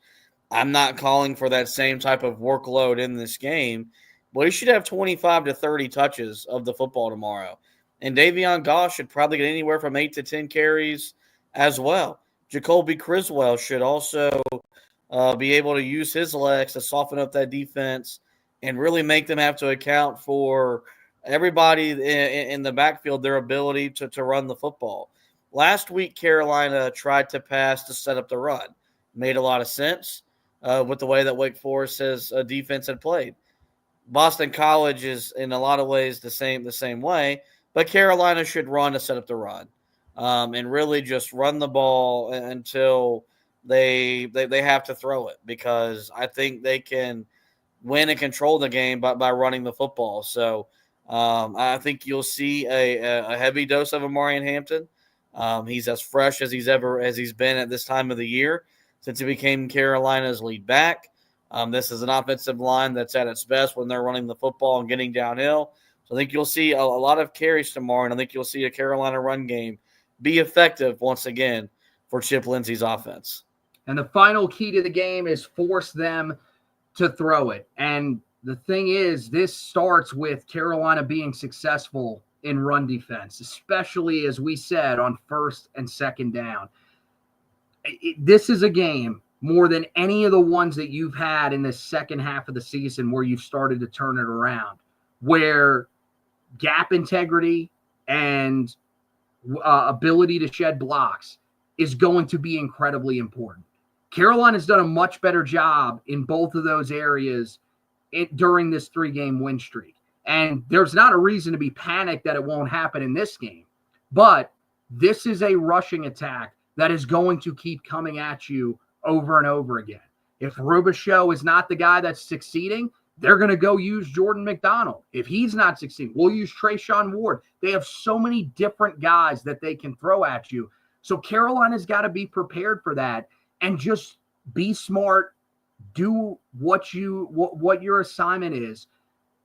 I'm not calling for that same type of workload in this game, but he should have 25 to 30 touches of the football tomorrow. And Davion Goss should probably get anywhere from 8 to 10 carries as well. Jacoby Criswell should also be able to use his legs to soften up that defense and really make them have to account for everybody in the backfield, their ability to run the football. Last week, Carolina tried to pass to set up the run. Made a lot of sense with the way that Wake Forest's defense had played. Boston College is in a lot of ways the same way, but Carolina should run to set up the run and really just run the ball until they have to throw it, because I think they can win and control the game by running the football. So I think you'll see a heavy dose of Omarion Hampton. He's as fresh as he's been at this time of the year since he became Carolina's lead back. This is an offensive line that's at its best when they're running the football and getting downhill. So I think you'll see a lot of carries tomorrow, and I think you'll see a Carolina run game be effective once again for Chip Lindsey's offense. And the final key to the game is force them to throw it. And the thing is, this starts with Carolina being successful in run defense, especially, as we said, on first and second down. This is a game more than any of the ones that you've had in the second half of the season where you've started to turn it around, where gap integrity and ability to shed blocks is going to be incredibly important. Carolina's done a much better job in both of those areas during this 3-game win streak. And there's not a reason to be panicked that it won't happen in this game. But this is a rushing attack that is going to keep coming at you over and over again. If Robichaux is not the guy that's succeeding, they're going to go use Jordan McDonald. If he's not succeeding, we'll use Treshaun Ward. They have so many different guys that they can throw at you. So Carolina's got to be prepared for that and just be smart, do what your assignment is.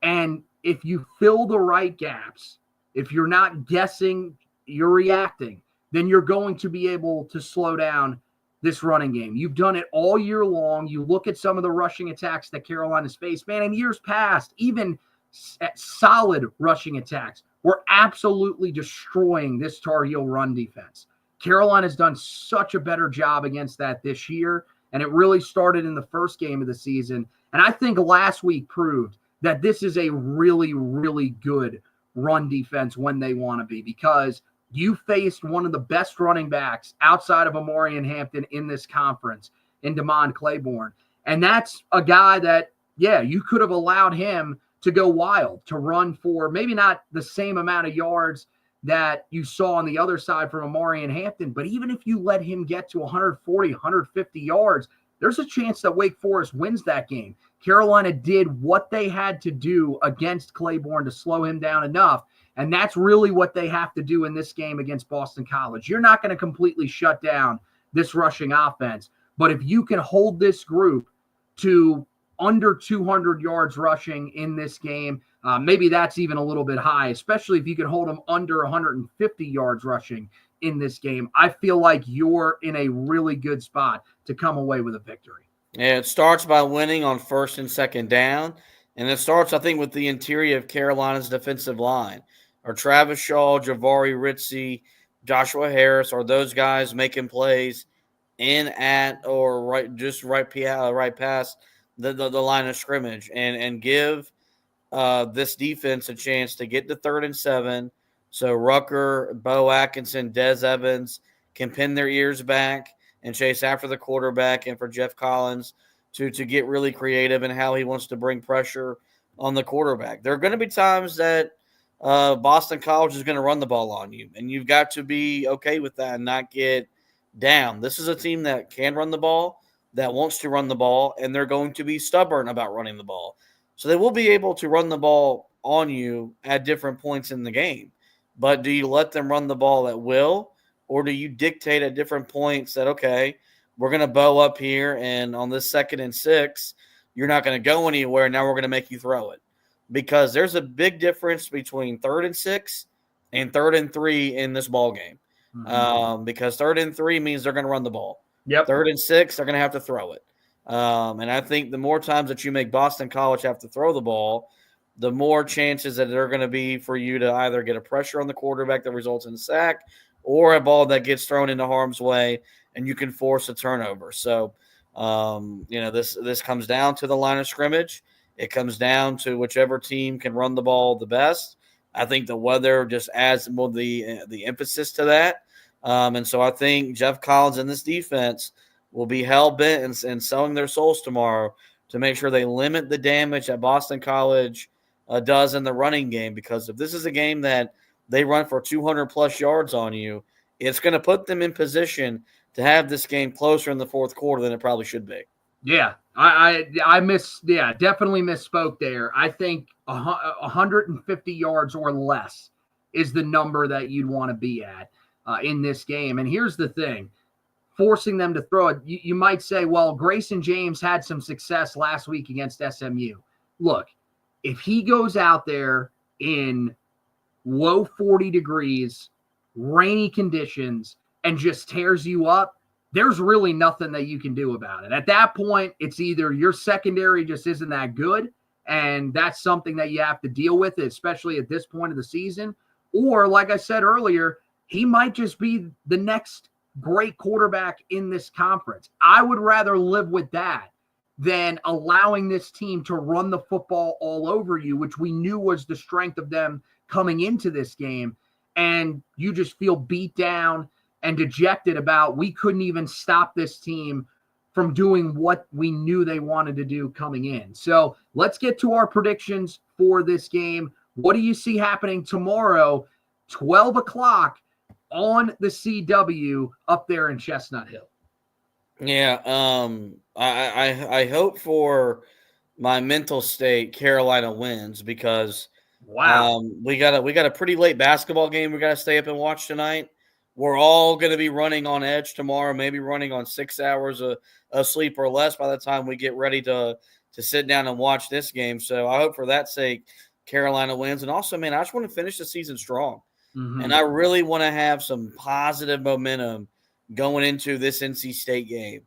And if you fill the right gaps, if you're not guessing, you're reacting, then you're going to be able to slow down this running game. You've done it all year long. You look at some of the rushing attacks that Carolina's faced, man, in years past, even solid rushing attacks were absolutely destroying this Tar Heel run defense. Carolina's done such a better job against that this year, and it really started in the first game of the season. And I think last week proved that this is a really, really good run defense when they want to be, because you faced one of the best running backs outside of Omarion Hampton in this conference in Damon Claiborne. And that's a guy that, yeah, you could have allowed him to go wild, to run for maybe not the same amount of yards that you saw on the other side from Omarion Hampton, but even if you let him get to 140, 150 yards, there's a chance that Wake Forest wins that game. Carolina did what they had to do against Claiborne to slow him down enough, and that's really what they have to do in this game against Boston College. You're not going to completely shut down this rushing offense, but if you can hold this group to under 200 yards rushing in this game, maybe that's even a little bit high, especially if you can hold them under 150 yards rushing in this game. I feel like you're in a really good spot to come away with a victory. Yeah, it starts by winning on first and second down, and it starts, I think, with the interior of Carolina's defensive line. Or Travis Shaw, Javari Ritzie, Joshua Harris, are those guys making plays in, at, or right past the line of scrimmage, and give this defense a chance to get to 3rd and 7. So Rucker, Bo Atkinson, Des Evans can pin their ears back and chase after the quarterback, and for Jeff Collins to get really creative in how he wants to bring pressure on the quarterback. There are going to be times that Boston College is going to run the ball on you, and you've got to be okay with that and not get down. This is a team that can run the ball, that wants to run the ball, and they're going to be stubborn about running the ball. So they will be able to run the ball on you at different points in the game. But do you let them run the ball at will, or do you dictate at different points that, okay, we're going to bow up here, and on this 2nd and 6, you're not going to go anywhere, now we're going to make you throw it. Because there's a big difference between 3rd and 6 and 3rd and 3 in this ball game. Mm-hmm. Because 3rd and 3 means they're going to run the ball. Yep. 3rd and 6, they're going to have to throw it. And I think the more times that you make Boston College have to throw the ball, the more chances that there are going to be for you to either get a pressure on the quarterback that results in a sack, or a ball that gets thrown into harm's way and you can force a turnover. So, this comes down to the line of scrimmage. It comes down to whichever team can run the ball the best. I think the weather just adds more the emphasis to that. And so I think Jeff Collins and this defense will be hell-bent in selling their souls tomorrow to make sure they limit the damage that Boston College does in the running game. Because if this is a game that they run for 200-plus yards on you, it's going to put them in position to have this game closer in the fourth quarter than it probably should be. Yeah, I definitely misspoke there. I think 150 yards or less is the number that you'd want to be at in this game. And here's the thing, forcing them to throw it, you might say, well, Grayson James had some success last week against SMU. Look, if he goes out there in low 40 degrees, rainy conditions, and just tears you up, there's really nothing that you can do about it. At that point, it's either your secondary just isn't that good, and that's something that you have to deal with, especially at this point of the season. Or, like I said earlier, he might just be the next great quarterback in this conference. I would rather live with that than allowing this team to run the football all over you, which we knew was the strength of them coming into this game. And you just feel beat down and dejected about we couldn't even stop this team from doing what we knew they wanted to do coming in. So let's get to our predictions for this game. What do you see happening tomorrow, 12 o'clock on the CW up there in Chestnut Hill? Yeah, I hope for my mental state Carolina wins because we got a pretty late basketball game we got to stay up and watch tonight. We're all going to be running on edge tomorrow, maybe running on 6 hours of sleep or less by the time we get ready to sit down and watch this game. So I hope for that sake Carolina wins. And also, man, I just want to finish the season strong. Mm-hmm. And I really want to have some positive momentum going into this NC State game.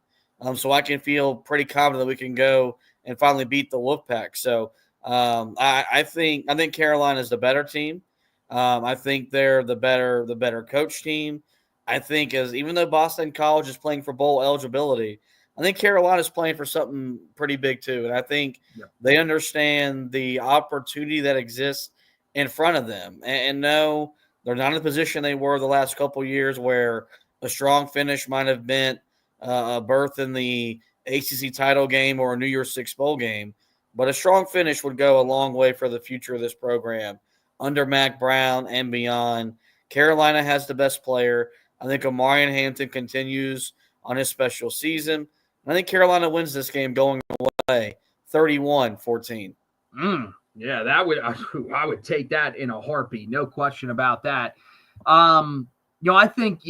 So I can feel pretty confident that we can go and finally beat the Wolfpack. So I think Carolina is the better team. I think they're the better coach team. I think even though Boston College is playing for bowl eligibility, I think Carolina's playing for something pretty big too. And I think they understand the opportunity that exists in front of them. And no, they're not in the position they were the last couple of years where a strong finish might have meant a berth in the ACC title game or a New Year's Six bowl game. But a strong finish would go a long way for the future of this program under Mack Brown and beyond. Carolina has the best player. I think Omarion Hampton continues on his special season. I think Carolina wins this game going away 31-14. Yeah, I would take that in a heartbeat. No question about that. I think,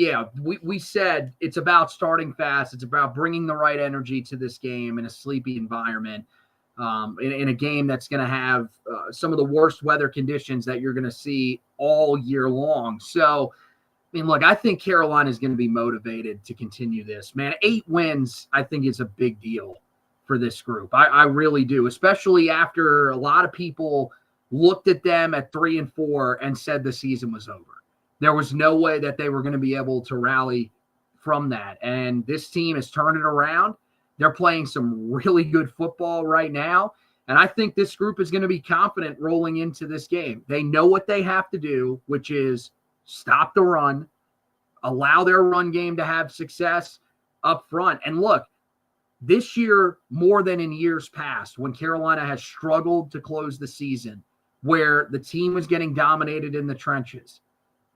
we said it's about starting fast. It's about bringing the right energy to this game in a sleepy environment. In a game that's going to have some of the worst weather conditions that you're going to see all year long. So, look, I think Carolina is going to be motivated to continue this. Man, 8 wins, I think, is a big deal for this group. I really do, especially after a lot of people looked at them at 3-4 and said the season was over. There was no way that they were going to be able to rally from that. And this team has turned it around. They're playing some really good football right now. And I think this group is going to be confident rolling into this game. They know what they have to do, which is stop the run, allow their run game to have success up front. And look, this year, more than in years past, when Carolina has struggled to close the season, where the team was getting dominated in the trenches,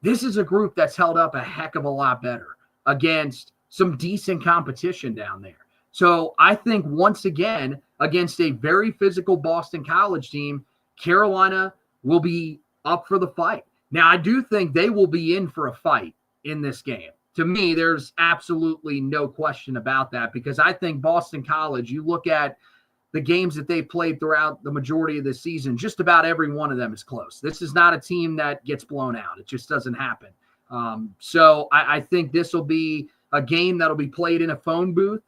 this is a group that's held up a heck of a lot better against some decent competition down there. So I think once again, against a very physical Boston College team, Carolina will be up for the fight. Now, I do think they will be in for a fight in this game. To me, there's absolutely no question about that because I think Boston College, you look at the games that they played throughout the majority of the season, just about every one of them is close. This is not a team that gets blown out. It just doesn't happen. So I think this will be a game that'll be played in a phone booth.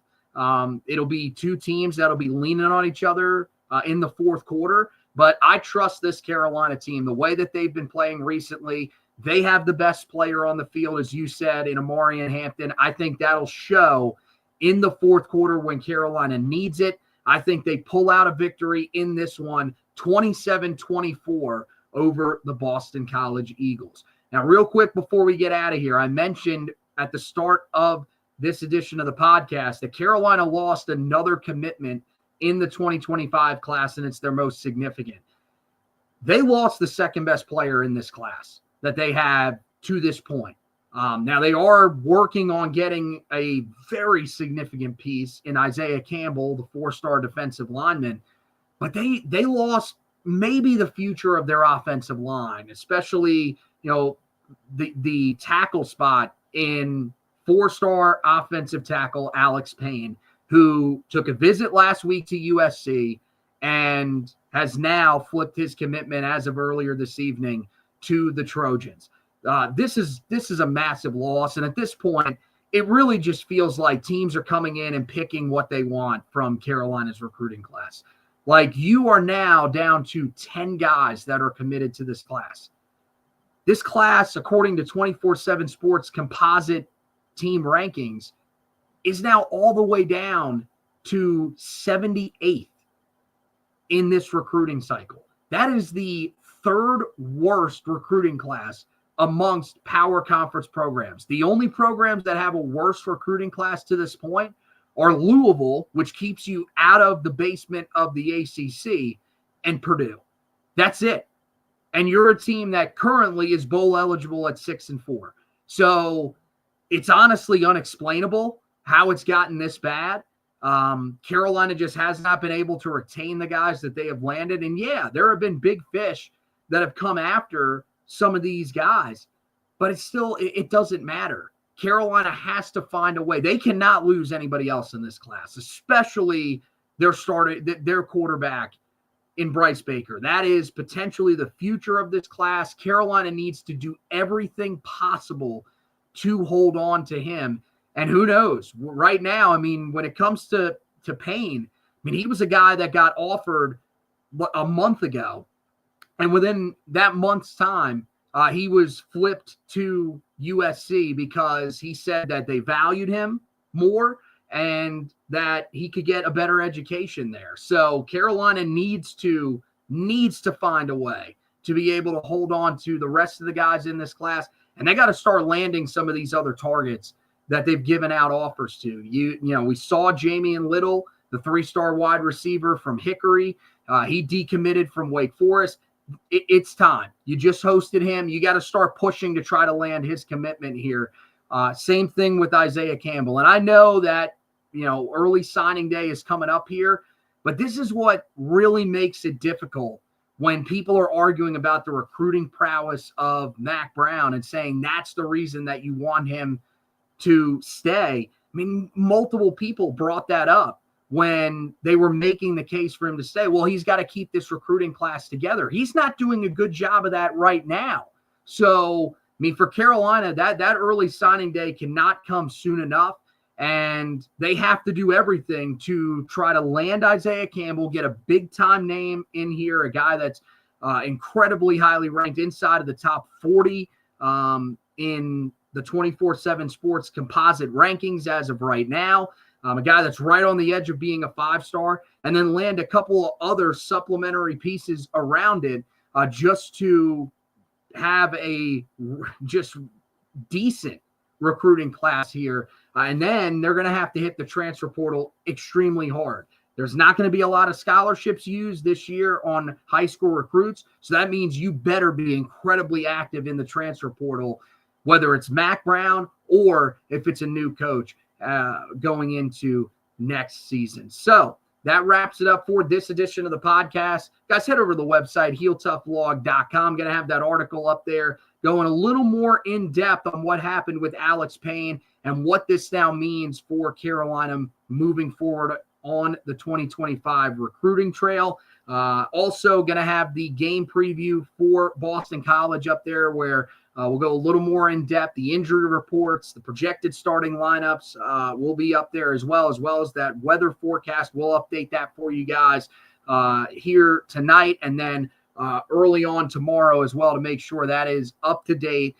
It'll be two teams that'll be leaning on each other in the fourth quarter. But I trust this Carolina team, the way that they've been playing recently. They have the best player on the field, as you said, in Omarion Hampton. I think that'll show in the fourth quarter when Carolina needs it. I think they pull out a victory in this one, 27-24 over the Boston College Eagles. Now, real quick before we get out of here, I mentioned at the start of this edition of the podcast that Carolina lost another commitment in the 2025 class, and it's their most significant. They lost the second best player in this class that they have to this point. Now, they are working on getting a very significant piece in Isaiah Campbell, the 4-star defensive lineman, but they lost maybe the future of their offensive line, especially, the tackle spot in 4-star offensive tackle Alex Payne, who took a visit last week to USC and has now flipped his commitment as of earlier this evening to the Trojans. This is a massive loss. And at this point, it really just feels like teams are coming in and picking what they want from Carolina's recruiting class. Like, you are now down to 10 guys that are committed to this class. This class, according to 24/7 Sports composite team rankings, is now all the way down to 78th in this recruiting cycle. That is the third worst recruiting class amongst power conference programs. The only programs that have a worse recruiting class to this point are Louisville, which keeps you out of the basement of the ACC, and Purdue. That's it. And you're a team that currently is bowl eligible at 6-4. So it's honestly unexplainable how it's gotten this bad. Carolina just has not been able to retain the guys that they have landed. And yeah, there have been big fish that have come after some of these guys, but it's still, it doesn't matter. Carolina has to find a way. They cannot lose anybody else in this class, especially their quarterback in Bryce Baker. That is potentially the future of this class. Carolina needs to do everything possible to hold on to him. And who knows? Right now, I mean, when it comes to Payne, I mean, he was a guy that got offered a month ago. And within that month's time, he was flipped to USC because he said that they valued him more and that he could get a better education there. So Carolina needs to find a way to be able to hold on to the rest of the guys in this class. And they got to start landing some of these other targets that they've given out offers to. You know, we saw Jamian Little, the 3-star wide receiver from Hickory. He decommitted from Wake Forest. It's time. You just hosted him. You got to start pushing to try to land his commitment here. Same thing with Isaiah Campbell. And I know that, you know, early signing day is coming up here, but this is what really makes it difficult when people are arguing about the recruiting prowess of Mack Brown and saying that's the reason that you want him to stay. I mean, multiple people brought that up when they were making the case for him to stay. Well, he's got to keep this recruiting class together. He's not doing a good job of that right now. So, I mean, for Carolina, that early signing day cannot come soon enough, and they have to do everything to try to land Isaiah Campbell, get a big-time name in here, a guy that's incredibly highly ranked inside of the top 40 in the 24/7 Sports composite rankings as of right now. A guy that's right on the edge of being a 5-star, and then land a couple of other supplementary pieces around it just to have a just decent recruiting class here. And then they're going to have to hit the transfer portal extremely hard. There's not going to be a lot of scholarships used this year on high school recruits. So that means you better be incredibly active in the transfer portal, whether it's Mack Brown or if it's a new coach going into next season. So that wraps it up for this edition of the podcast. Guys, head over to the website, HeelToughBlog.com. Going to have that article up there going a little more in depth on what happened with Alex Payne and what this now means for Carolina moving forward on the 2025 recruiting trail. Also going to have the game preview for Boston College up there where we'll go a little more in depth. The injury reports, the projected starting lineups will be up there as well as that weather forecast. We'll update that for you guys here tonight and then early on tomorrow as well to make sure that is up to date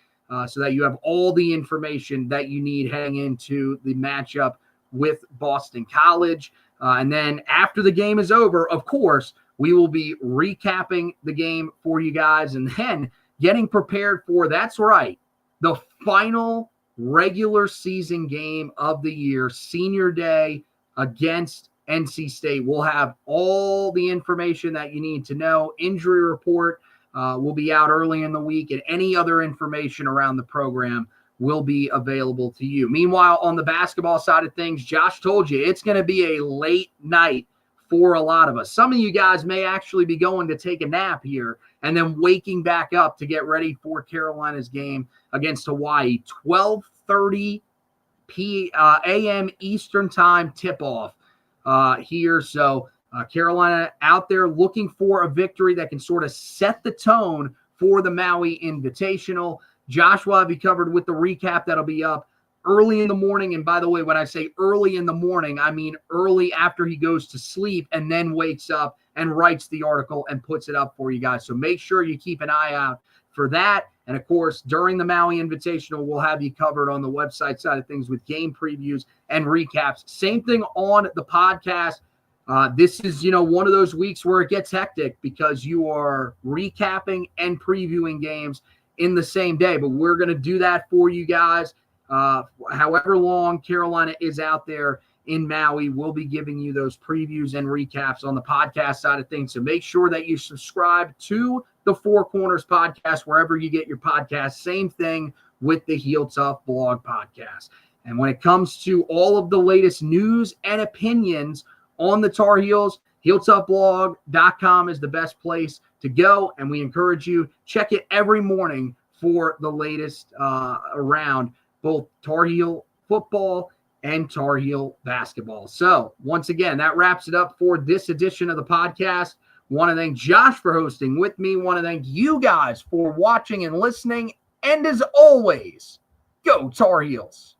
so that you have all the information that you need heading into the matchup with Boston College. And then after the game is over, of course, we will be recapping the game for you guys and then getting prepared for, that's right, the final regular season game of the year, Senior Day against NC State. We'll have all the information that you need to know. Injury report will be out early in the week, and any other information around the program will be available to you. Meanwhile, on the basketball side of things, Josh told you it's going to be a late night for a lot of us. Some of you guys may actually be going to take a nap here and then waking back up to get ready for Carolina's game against Hawaii. 12:30 a.m. Eastern time tip-off here. So Carolina out there looking for a victory that can sort of set the tone for the Maui Invitational. Josh will have you covered with the recap that'll be up early in the morning. And by the way, when I say early in the morning, I mean early after he goes to sleep and then wakes up and writes the article and puts it up for you guys. So make sure you keep an eye out for that. And of course, during the Maui Invitational, we'll have you covered on the website side of things with game previews and recaps. Same thing on the podcast. This is, one of those weeks where it gets hectic because you are recapping and previewing games in the same day. But we're going to do that for you guys. However long Carolina is out there in Maui, we'll be giving you those previews and recaps on the podcast side of things. So make sure that you subscribe to the Four Corners podcast, wherever you get your podcast. Same thing with the Heel Tough Blog podcast. And when it comes to all of the latest news and opinions on the Tar Heels, HeelToughBlog.com is the best place to go. And we encourage you, check it every morning for the latest around both Tar Heel football and Tar Heel basketball. So once again, that wraps it up for this edition of the podcast. Want to thank Josh for hosting with me. Want to thank you guys for watching and listening. And as always, go Tar Heels.